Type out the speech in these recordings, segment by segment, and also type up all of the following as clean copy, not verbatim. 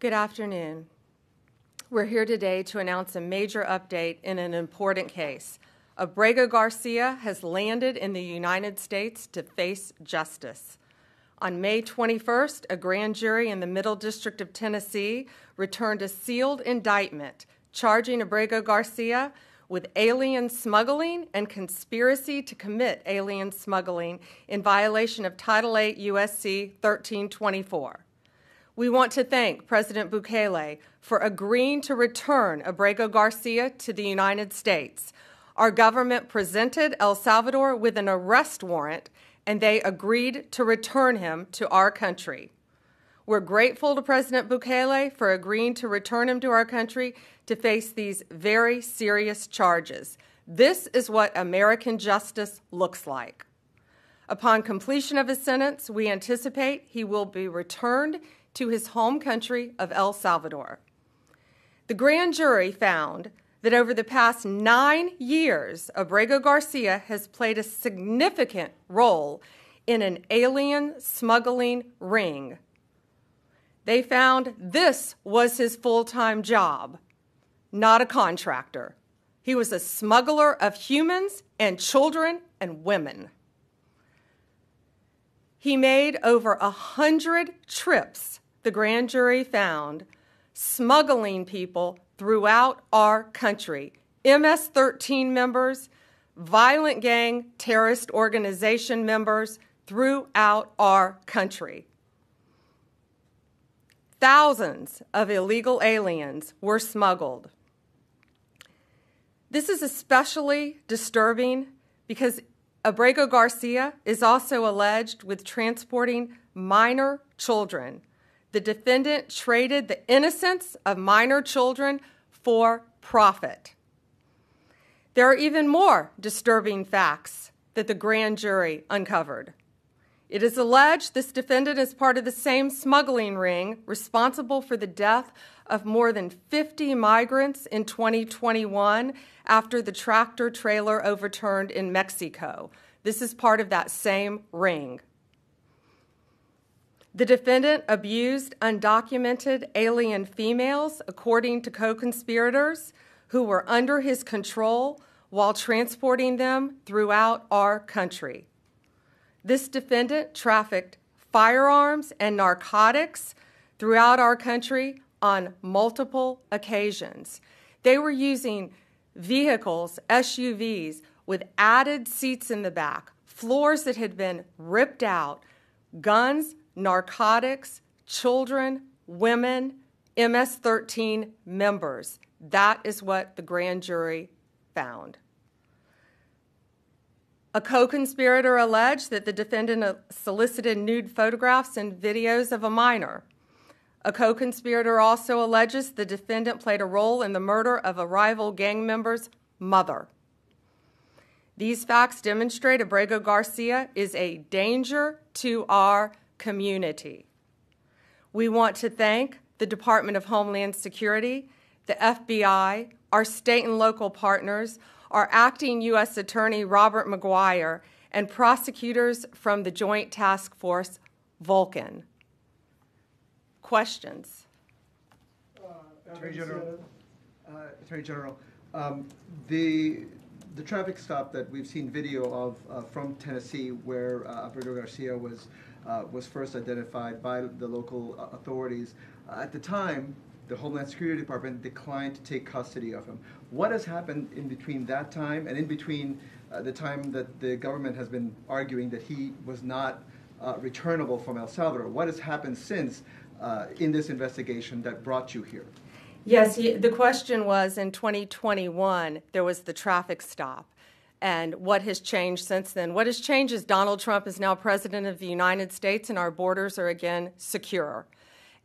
Good afternoon. We're here today to announce a major update in an important case. Abrego Garcia has landed in the United States to face justice. On May 21st, a grand jury in the Middle District of Tennessee returned a sealed indictment charging Abrego Garcia with alien smuggling and conspiracy to commit alien smuggling in violation of Title 8 U.S.C. 1324. We want to thank President Bukele for agreeing to return Abrego Garcia to the United States. Our government presented El Salvador with an arrest warrant, and they agreed to return him to our country. We're grateful to President Bukele for agreeing to return him to our country to face these very serious charges. This is what American justice looks like. Upon completion of his sentence, we anticipate he will be returned to his home country of El Salvador. The grand jury found that over the past 9 years, Abrego Garcia has played a significant role in an alien smuggling ring. They found this was his full-time job, not a contractor. He was a smuggler of humans and children and women. He made over 100 trips, the grand jury found, smuggling people throughout our country, MS-13 members, violent gang terrorist organization members throughout our country. Thousands of illegal aliens were smuggled. This is especially disturbing because Abrego Garcia is also alleged with transporting minor children. The defendant traded the innocence of minor children for profit. There are even more disturbing facts that the grand jury uncovered. It is alleged this defendant is part of the same smuggling ring responsible for the death of more than 50 migrants in 2021 after the tractor trailer overturned in Mexico. This is part of that same ring. The defendant abused undocumented alien females, according to co-conspirators who were under his control while transporting them throughout our country. This defendant trafficked firearms and narcotics throughout our country on multiple occasions. They were using vehicles, SUVs, with added seats in the back, floors that had been ripped out, guns, narcotics, children, women, MS-13 members. That is what the grand jury found. A co-conspirator alleged that the defendant solicited nude photographs and videos of a minor. A co-conspirator also alleges the defendant played a role in the murder of a rival gang member's mother. These facts demonstrate Abrego Garcia is a danger to our community. We want to thank the Department of Homeland Security, the FBI, our state and local partners, our acting U.S. Attorney Robert McGuire, and prosecutors from the Joint Task Force Vulcan. Questions? Attorney General, the traffic stop that we've seen video of from Tennessee, where Abrego Garcia was first identified by the local authorities, at the time, the Homeland Security Department declined to take custody of him. What has happened in between that time and in between the time that the government has been arguing that he was not returnable from El Salvador? What has happened since in this investigation that brought you here? Yes, the question was in 2021, there was the traffic stop. And what has changed since then? What has changed is Donald Trump is now president of the United States and our borders are again secure.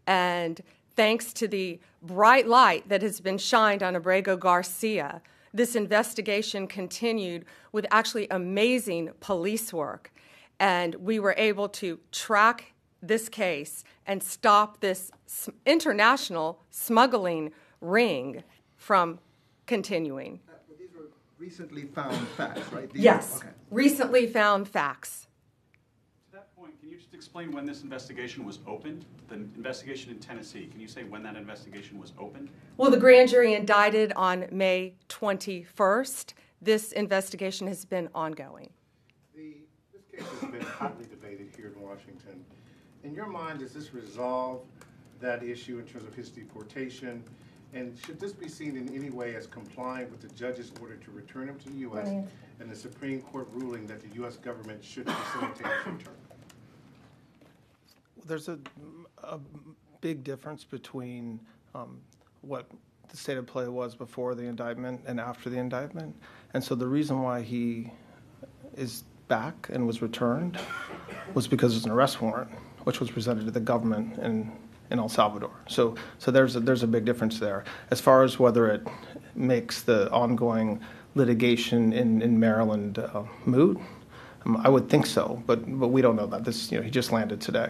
And thanks to the bright light that has been shined on Abrego Garcia, this investigation continued with actually amazing police work. And we were able to track this case and stop this international smuggling ring from continuing. But these were recently found facts, right? Yes, okay. Recently found facts. To that point, point, can you just explain when this investigation was opened? The investigation in Tennessee, can you say when that investigation was opened? Well, the grand jury indicted on May 21st. This investigation has been ongoing. This case has been hotly debated here in Washington. In your mind, does this resolve that issue in terms of his deportation? And should this be seen in any way as complying with the judge's order to return him to the U.S. and the Supreme Court ruling that the U.S. government should facilitate his return? There's a big difference between what the state of play was before the indictment and after the indictment. And so the reason why he is back and was returned was because there's an arrest warrant, which was presented to the government in El Salvador. So there's a big difference there. As far as whether it makes the ongoing litigation in Maryland moot, I would think so, but we don't know that. He just landed today.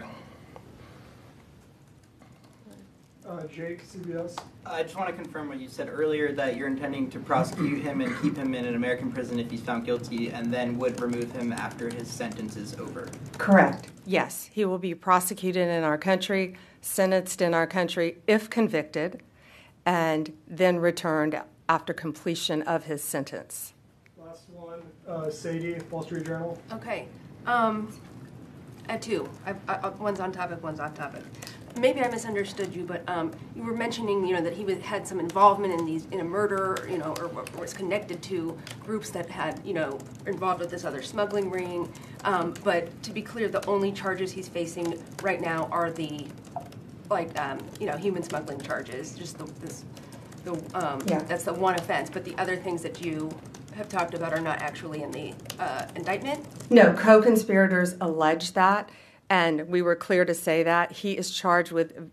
Jake, CBS. I just want to confirm what you said earlier, that you're intending to prosecute him and keep him in an American prison if he's found guilty, and then would remove him after his sentence is over. Correct. Yes, he will be prosecuted in our country, sentenced in our country if convicted, and then returned after completion of his sentence. Last one, Sadie, Wall Street Journal. Okay. I have two. One's on topic, one's off topic. Maybe I misunderstood you, but you were mentioning, that he had some involvement in a murder, or was connected to groups that had, involved with this other smuggling ring. But to be clear, the only charges he's facing right now are the, human smuggling charges. Just that's the one offense. But the other things that you have talked about are not actually in the indictment? No, co-conspirators allege that. And we were clear to say that he is charged with,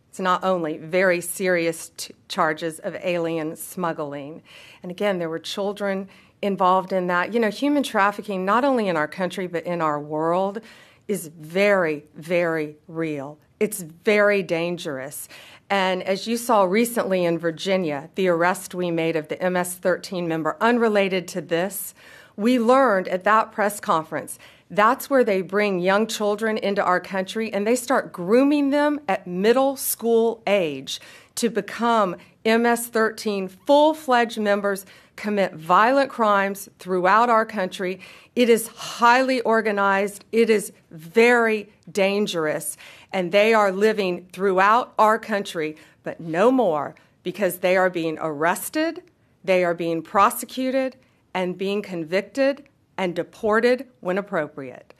it's not only very serious charges of alien smuggling. And again, there were children involved in that. Human trafficking, not only in our country, but in our world, is very, very real. It's very dangerous. And as you saw recently in Virginia, the arrest we made of the MS-13 member, unrelated to this, we learned at that press conference that's where they bring young children into our country and they start grooming them at middle school age to become MS-13 full-fledged members, commit violent crimes throughout our country. It is highly organized. It is very dangerous. And they are living throughout our country, but no more, because they are being arrested, they are being prosecuted, and being convicted and deported when appropriate.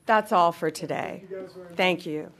That's all for today. Thank you.